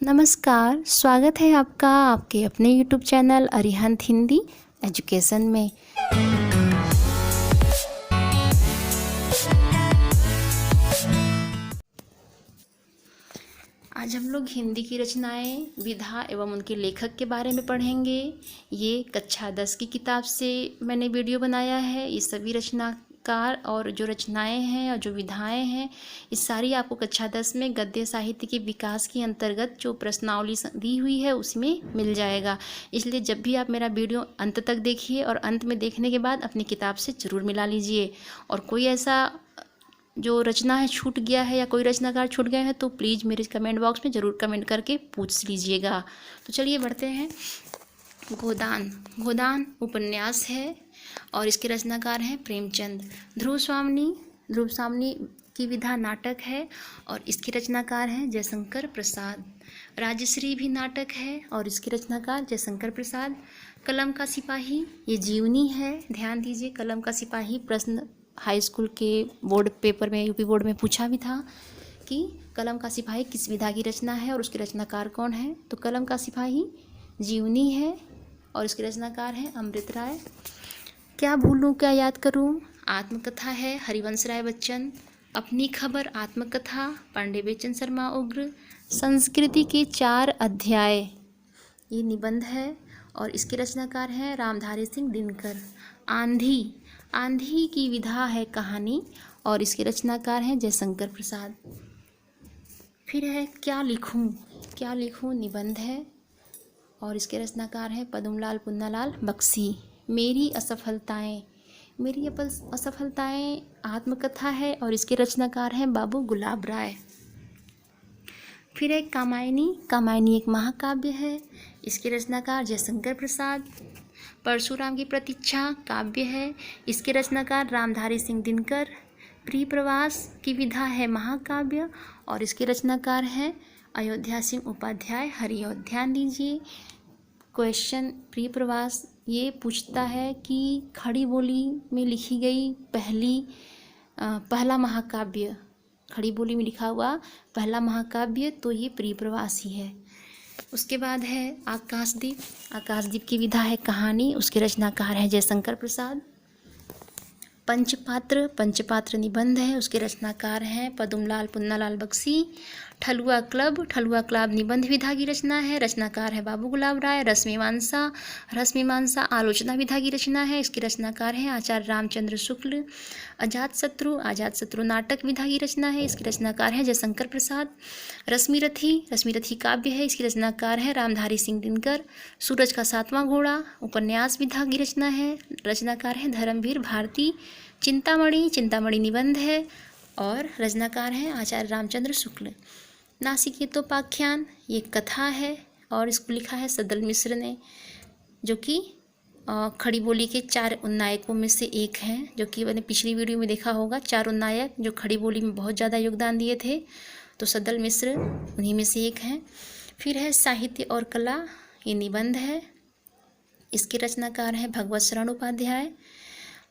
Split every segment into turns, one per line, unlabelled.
नमस्कार, स्वागत है आपका आपके अपने YouTube channel Arihant Hindi education में। आज हम लोग हिंदी की रचनाएं, विधा एवं उनके लेखक के बारे में पढ़ेंगे। ये कक्षा 10 की किताब से मैंने वीडियो बनाया है। ये सभी रचनाकार और जो रचनाएं हैं और जो विधाएं हैं, इस सारी आपको कक्षा 10 में गद्य साहित्य के विकास के अंतर्गत जो प्रश्नावली दी हुई है उसमें मिल जाएगा। इसलिए जब भी आप मेरा वीडियो अंत तक देखिए और अंत में देखने के बाद अपनी किताब से ज़रूर मिला लीजिए। और कोई ऐसा जो रचना है छूट गया है या कोई रचनाकार छूट गया है तो प्लीज़ मेरे कमेंट बॉक्स में ज़रूर कमेंट करके पूछ लीजिएगा। तो चलिए बढ़ते हैं। गोदान गोदान उपन्यास है और इसके रचनाकार हैं प्रेमचंद। ध्रुव स्वामिनी की विधा नाटक है और इसके रचनाकार हैं जयशंकर प्रसाद। राजश्री भी नाटक है और इसके रचनाकार जयशंकर प्रसाद। कलम का सिपाही ये जीवनी है। ध्यान दीजिए, कलम का सिपाही प्रश्न हाई स्कूल के बोर्ड पेपर में, यूपी बोर्ड में पूछा भी था कि कलम का सिपाही किस विधा की रचना है और उसके रचनाकार कौन है। तो कलम का सिपाही जीवनी है और इसके रचनाकार हैं अमृत राय। क्या भूलूं क्या याद करूं आत्मकथा है हरिवंश राय बच्चन। अपनी खबर आत्मकथा पांडे बेचन शर्मा उग्र। संस्कृति के 4 अध्याय ये निबंध है और इसके रचनाकार हैं रामधारी सिंह दिनकर। आंधी की विधा है कहानी और इसके रचनाकार हैं जयशंकर प्रसाद। फिर है क्या लिखूं निबंध है और इसके रचनाकार हैं पद्मलाल पुन्नालाल बख्शी। मेरी असफलताएं आत्मकथा है और इसके रचनाकार हैं बाबू गुलाब राय। फिर है कामायनी एक महाकाव्य है, इसके रचनाकार जयशंकर प्रसाद। परशुराम की प्रतीक्षा काव्य है, इसके रचनाकार रामधारी सिंह दिनकर। प्रिय प्रवास की विधा है महाकाव्य और इसके रचनाकार हैं अयोध्या सिंह उपाध्याय हरिऔध। ध्यान दीजिए, क्वेश्चन प्रिय प्रवास ये पूछता है कि खड़ी बोली में लिखी गई पहला महाकाव्य, खड़ी बोली में लिखा हुआ पहला महाकाव्य तो ये प्रिय प्रवास ही है। उसके बाद है आकाशदीप की विधा है कहानी, उसके रचनाकार है जयशंकर प्रसाद। पंचपात्र निबंध है, उसके रचनाकार हैं पद्मलाल पुन्नालाल बख्शी। ठलुआ क्लब निबंध विधा की रचना है, रचनाकार है बाबू गुलाब राय। रसमीमांसा आलोचना विधा की रचना है, इसके रचनाकार हैं आचार्य रामचंद्र शुक्ल। अजातशत्रु नाटक विधा की रचना है, इसके रचनाकार हैं जयशंकर प्रसाद। रश्मिरथी काव्य है, इसके रचनाकार हैं रामधारी सिंह दिनकर। सूरज का 7वां घोड़ा उपन्यास विधा की रचना है, रचनाकार हैं धर्मवीर भारती। चिंतामणि निबंध है और रचनाकार हैं आचार्य रामचंद्र शुक्ल। नासिकेतोपाख्यान ये कथा है और इसको लिखा है सदल मिश्र ने, जो कि खड़ी बोली के 4 उन्नायकों में से एक हैं, जो कि मैंने पिछली वीडियो में देखा होगा। 4 उन्नायक जो खड़ी बोली में बहुत ज़्यादा योगदान दिए थे, तो सदल मिश्र उन्हीं में से एक हैं। फिर है साहित्य और कला ये निबंध है, इसके रचनाकार हैं भगवत शरण उपाध्याय।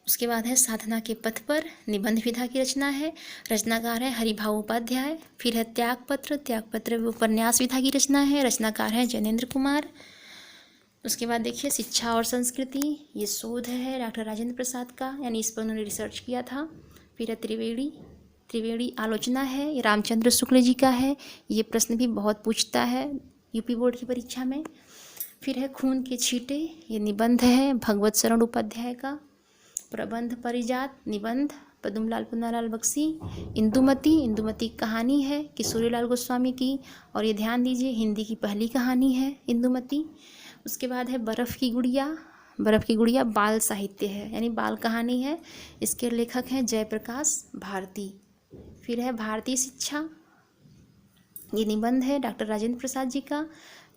उसके बाद है साधना के पथ पर निबंध विधा की रचना है, रचनाकार है हरिभाऊ उपाध्याय। फिर है त्यागपत्र उपन्यास विधा की रचना है, रचनाकार है जैनेन्द्र कुमार। उसके बाद देखिए शिक्षा और संस्कृति ये शोध है डॉक्टर राजेंद्र प्रसाद का, यानी इस पर उन्होंने रिसर्च किया था। फिर है त्रिवेणी आलोचना है, ये रामचंद्र शुक्ल जी का है। ये प्रश्न भी बहुत पूछता है यूपी बोर्ड की परीक्षा में। फिर है खून के छींटे ये निबंध है भगवत शरण उपाध्याय का। प्रबंध परिजात निबंध पद्मलाल पुन्नालाल बख्शी। इंदुमती कहानी है किशोरीलाल गोस्वामी की और ये ध्यान दीजिए हिंदी की पहली कहानी है इंदुमती। उसके बाद है बर्फ़ की गुड़िया बाल साहित्य है, यानी बाल कहानी है, इसके लेखक हैं जयप्रकाश भारती। फिर है भारतीय शिक्षा ये निबंध है डॉक्टर राजेंद्र प्रसाद जी का।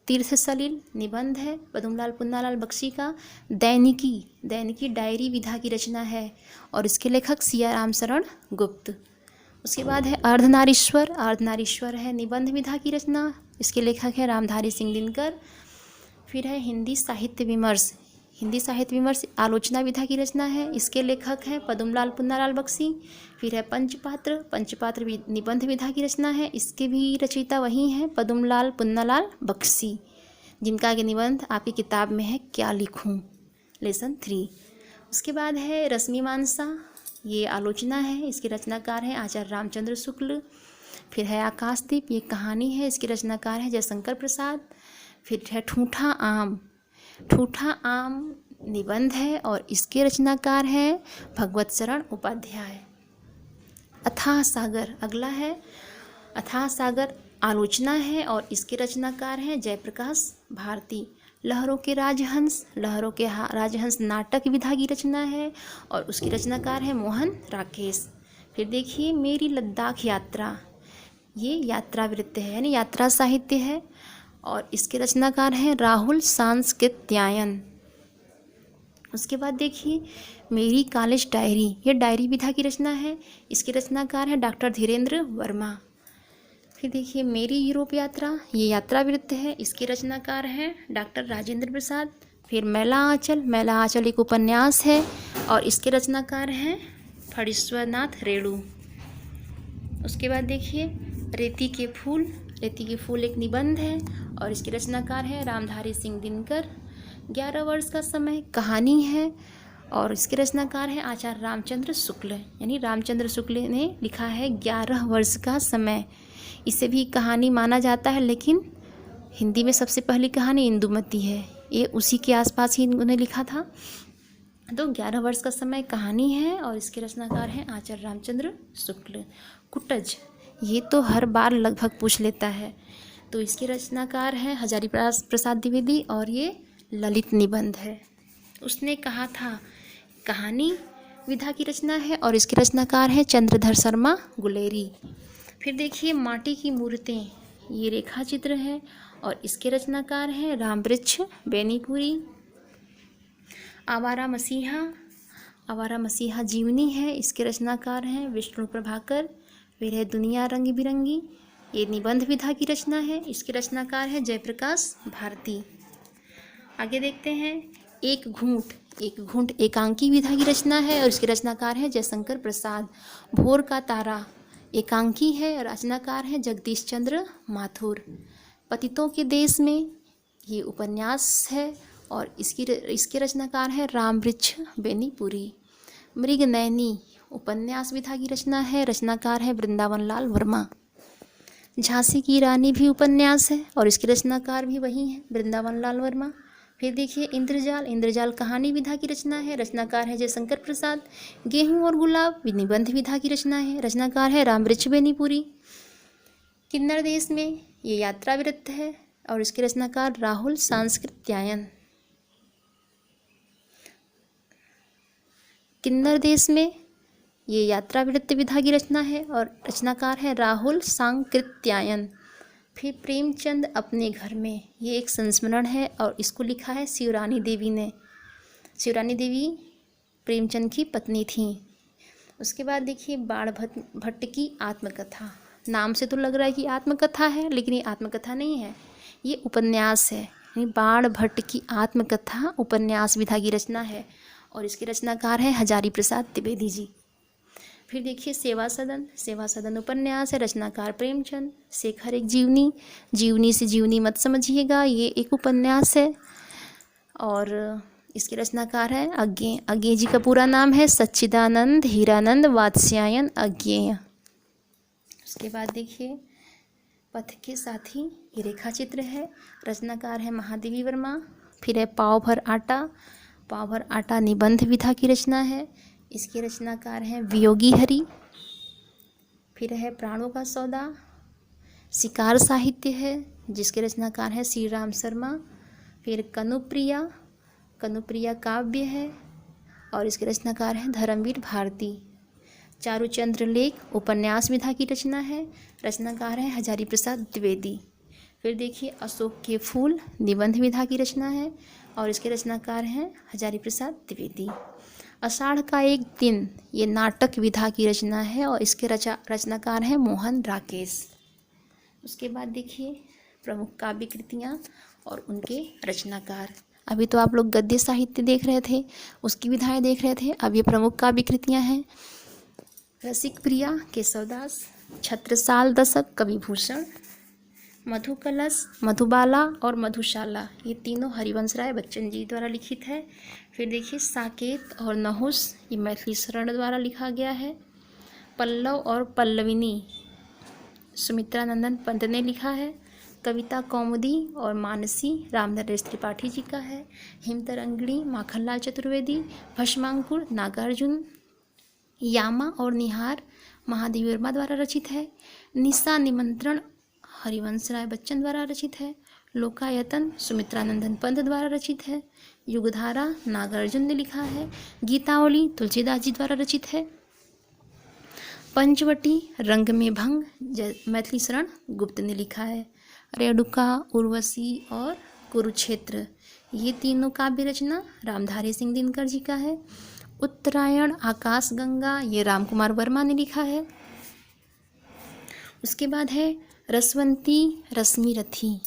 तीर्थ सलिल निबंध है पद्मलाल पुन्नालाल बख्शी का। दैनिकी डायरी विधा की रचना है और इसके लेखक सियाराम शरण गुप्त। उसके बाद है अर्धनारीश्वर है निबंध विधा की रचना, इसके लेखक है रामधारी सिंह दिनकर। फिर है हिंदी साहित्य विमर्श हिंदी साहित्य विमर्श आलोचना विधा की रचना है। इसके लेखक हैं पद्मलाल पुन्नालाल बख्शी। फिर है पंचपात्र, पंचपात्र निबंध विधा की रचना है। इसके भी रचयिता वही हैं पद्मलाल पुन्नालाल बख्शी, जिनका आगे निबंध आपकी किताब में है क्या लिखूं, लेसन 3। उसके बाद है रश्मिमांसा, ये आलोचना है। इसके रचनाकार हैं आचार्य रामचंद्र शुक्ल। फिर है आकाशदीप, ये कहानी है। इसके रचनाकार हैं जयशंकर प्रसाद। फिर है ठूठा आम, ठूठा आम निबंध है और इसके रचनाकार हैं भगवत शरण उपाध्याय। अथाह सागर अगला है, अथाह सागर आलोचना है और इसके रचनाकार हैं जयप्रकाश भारती। लहरों के राजहंस, लहरों के राजहंस नाटक विधा की रचना है और उसके रचनाकार हैं मोहन राकेश। फिर देखिए मेरी लद्दाख यात्रा, ये यात्रा वृत्त है यानी यात्रा साहित्य है और इसके रचनाकार हैं राहुल सांस्कृत्यायन। उसके बाद देखिए मेरी कॉलेज डायरी, ये डायरी विधा की रचना है। इसके रचनाकार हैं डॉक्टर धीरेन्द्र वर्मा। फिर देखिए मेरी यूरोप यात्रा, ये यात्रा वृत्त है। इसके रचनाकार हैं डॉक्टर राजेंद्र प्रसाद। फिर मैला आंचल, मैला आंचल एक उपन्यास है और इसके रचनाकार हैं फणीश्वरनाथ रेणु। उसके बाद देखिए रेती के फूल, रेती के फूल एक निबंध है और इसके रचनाकार हैं रामधारी सिंह दिनकर। 11 वर्ष का समय कहानी है और इसके रचनाकार हैं आचार्य रामचंद्र शुक्ल, यानी रामचंद्र शुक्ल ने लिखा है 11 वर्ष का समय। इसे भी कहानी माना जाता है, लेकिन हिंदी में सबसे पहली कहानी इंदुमती है, ये उसी के आसपास ही उन्होंने लिखा था। तो 11 वर्ष का समय कहानी है और इसके रचनाकार हैं आचार्य रामचंद्र शुक्ल। कुटज, ये तो हर बार लगभग पूछ लेता है, तो इसके रचनाकार हैं हजारी प्रसाद द्विवेदी और ये ललित निबंध है। उसने कहा था कहानी विधा की रचना है और इसके रचनाकार हैं चंद्रधर शर्मा गुलेरी। फिर देखिए माटी की मूर्तें, ये रेखा चित्र है और इसके रचनाकार हैं रामवृक्ष बेनीपुरी। आवारा मसीहा, आवारा मसीहा जीवनी है। इसके रचनाकार हैं विष्णु प्रभाकर। फिर है दुनिया रंग बिरंगी, ये निबंध विधा की रचना है। इसके रचनाकार हैं जयप्रकाश भारती। आगे देखते हैं एक घूंट, एक घूंट एकांकी विधा की रचना है और इसके रचनाकार हैं जयशंकर प्रसाद। भोर का तारा एकांकी है और रचनाकार हैं जगदीश चंद्र माथुर। पतितों के देश में, ये उपन्यास है और इसके रचनाकार हैं रामवृक्ष बेनीपुरी। मृगनयनी उपन्यास विधा की रचना है, रचनाकार है वृंदावन लाल वर्मा। झांसी की रानी भी उपन्यास है और इसके रचनाकार भी वही हैं वृंदावन लाल वर्मा। फिर देखिए इंद्रजाल, इंद्रजाल कहानी विधा की रचना है, रचनाकार है जयशंकर प्रसाद। गेहूं और गुलाब निबंध विधा की रचना है, रचनाकार है रामवृक्ष बेनीपुरी। किन्नर देश में, ये यात्रा वृत्त है और इसके रचनाकार राहुल सांस्कृत्यायन। किन्नर देश में, ये यात्रा वृत्त विधा की रचना है और रचनाकार है राहुल सांकृत्यायन। फिर प्रेमचंद अपने घर में, ये एक संस्मरण है और इसको लिखा है शिवरानी देवी ने। शिवरानी देवी प्रेमचंद की पत्नी थी। उसके बाद देखिए बाण भट्ट की आत्मकथा, नाम से तो लग रहा है कि आत्मकथा है, लेकिन ये आत्मकथा नहीं है, ये उपन्यास है। बाण भट्ट की आत्मकथा उपन्यास विधा की रचना है और इसके रचनाकार हैं हजारी प्रसाद द्विवेदी जी। फिर देखिए सेवा सदन, सेवा सदन उपन्यास है, रचनाकार प्रेमचंद। शेखर एक जीवनी, जीवनी से जीवनी मत समझिएगा, ये एक उपन्यास है और इसके रचनाकार है अज्ञेय। अज्ञेय जी का पूरा नाम है सच्चिदानंद हीरानंद वात्स्यायन अज्ञेय। उसके बाद देखिए पथ के साथी, ये रेखा चित्र है, रचनाकार है महादेवी वर्मा। फिर है पाव भर आटा, पाव भर आटा निबंध विधा की रचना है, इसके रचनाकार हैं वियोगी हरि। फिर है प्राणों का सौदा, शिकार साहित्य है, जिसके रचनाकार हैं श्री राम शर्मा। फिर कनुप्रिया, कनुप्रिया काव्य है और इसके रचनाकार हैं धर्मवीर भारती। चारुचंद्र लेख उपन्यास विधा की रचना है, रचनाकार हैं हजारी प्रसाद द्विवेदी। फिर देखिए अशोक के फूल निबंध विधा की रचना है और इसके रचनाकार हैं हजारी प्रसाद द्विवेदी। आषाढ़ का एक दिन, ये नाटक विधा की रचना है और इसके रचनाकार हैं मोहन राकेश। उसके बाद देखिए प्रमुख काव्य कृतियाँ और उनके रचनाकार। अभी तो आप लोग गद्य साहित्य देख रहे थे, उसकी विधाएं देख रहे थे। अब ये प्रमुख काव्य कृतियाँ हैं। रसिक प्रिया केशवदास, छत्रसाल दशक कवि भूषण, मधुकलश, मधुबाला और मधुशाला, ये तीनों हरिवंश राय बच्चन जी द्वारा लिखित है। फिर देखिए साकेत और नहुस, ये मैथिली शरण द्वारा लिखा गया है। पल्लव और पल्लविनी, सुमित्रा नंदन पंत ने लिखा है। कविता कौमुदी और मानसी, रामनरेश त्रिपाठी जी का है। हिमतरंगिणी, माखनलाल चतुर्वेदी। भस्मांकुर, नागार्जुन। यामा और निहार, महादेवी वर्मा द्वारा रचित है। निशा निमंत्रण, हरिवंश राय बच्चन द्वारा रचित है। लोकायतन, सुमित्रा नंदन पंत द्वारा रचित है। युगधारा, नागार्जुन ने लिखा है। गीतावली, तुलसीदास जी द्वारा रचित है। पंचवटी, रंग में भंग, मैथिली शरण गुप्त ने लिखा है। रेणुका, उर्वशी और कुरुक्षेत्र, ये तीनों काव्य रचना रामधारी सिंह दिनकर जी का है। उत्तरायण, आकाशगंगा, ये रामकुमार वर्मा ने लिखा है। उसके बाद है रसवंती रश्मि रथी,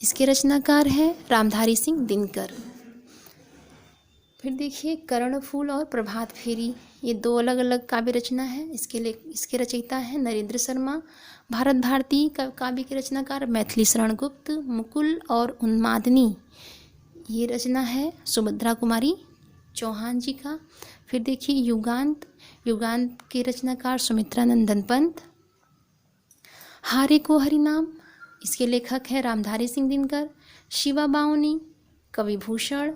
इसके रचनाकार हैं रामधारी सिंह दिनकर। फिर देखिए कर्णफूल और प्रभात फेरी, ये दो अलग अलग काव्य रचना है। इसके रचयिता हैं नरेंद्र शर्मा। भारत भारती काव्य के रचनाकार मैथिली शरण गुप्त। मुकुल और उन्मादनी, ये रचना है सुभद्रा कुमारी चौहान जी का। फिर देखिए युगांत, युगांत के रचनाकार सुमित्रा नंदन पंत। हारे को हरिनाम, इसके लेखक हैं रामधारी सिंह दिनकर। शिवा बावनी, कवि भूषण।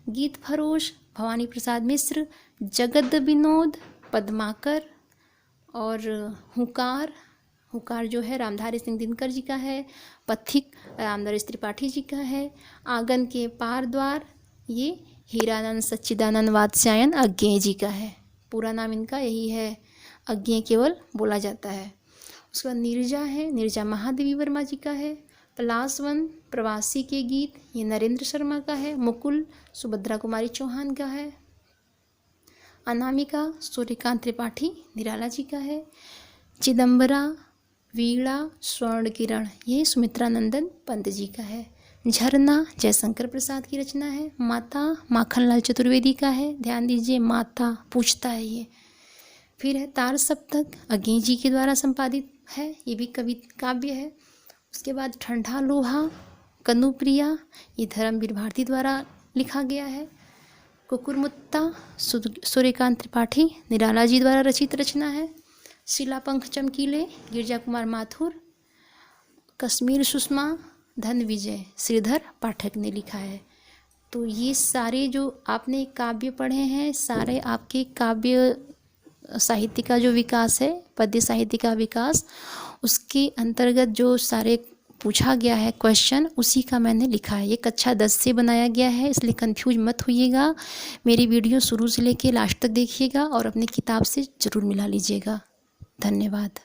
गीत फरोश, भवानी प्रसाद मिश्र। जगद विनोद, पद्माकर। और हुकार, हुकार जो है रामधारी सिंह दिनकर जी का है। पथिक, रामनरेश त्रिपाठी जी का है। आंगन के पार द्वार, ये हीरानंद सच्चिदानंद वात्स्यायन अज्ञेय जी का है। पूरा नाम इनका यही है, अज्ञेय केवल बोला जाता है। उसके बाद नीरजा है, नीरजा महादेवी वर्मा जी का है। पलासवन, प्रवासी के गीत, ये नरेंद्र शर्मा का है। मुकुल, सुभद्रा कुमारी चौहान का है। अनामिका, सूर्यकांत त्रिपाठी निराला जी का है। चिदम्बरा, वीणा, स्वर्ण किरण, ये सुमित्रा नंदन पंत जी का है। झरना, जयशंकर प्रसाद की रचना है। माता, माखनलाल चतुर्वेदी का है। ध्यान दीजिए, माता पूछता है ये। फिर है तार सप्तक, अज्ञेय जी के द्वारा संपादित है, ये भी कवि काव्य है। उसके बाद ठंडा लोहा, कनुप्रिया, ये धर्मवीर भारती द्वारा लिखा गया है। कुकुरमुत्ता, सूर्यकांत त्रिपाठी निराला जी द्वारा रचित रचना है। शिलापंख चमकीले, गिरजा कुमार माथुर। कश्मीर सुषमा, धन विजय, श्रीधर पाठक ने लिखा है। तो ये सारे जो आपने काव्य पढ़े हैं, सारे आपके काव्य साहित्य का जो विकास है, पद्य साहित्य का विकास, उसके अंतर्गत जो सारे पूछा गया है क्वेश्चन, उसी का मैंने लिखा है। ये कक्षा 10 से बनाया गया है, इसलिए कंफ्यूज मत होइएगा। मेरी वीडियो शुरू से लेके लास्ट तक देखिएगा और अपनी किताब से ज़रूर मिला लीजिएगा। धन्यवाद।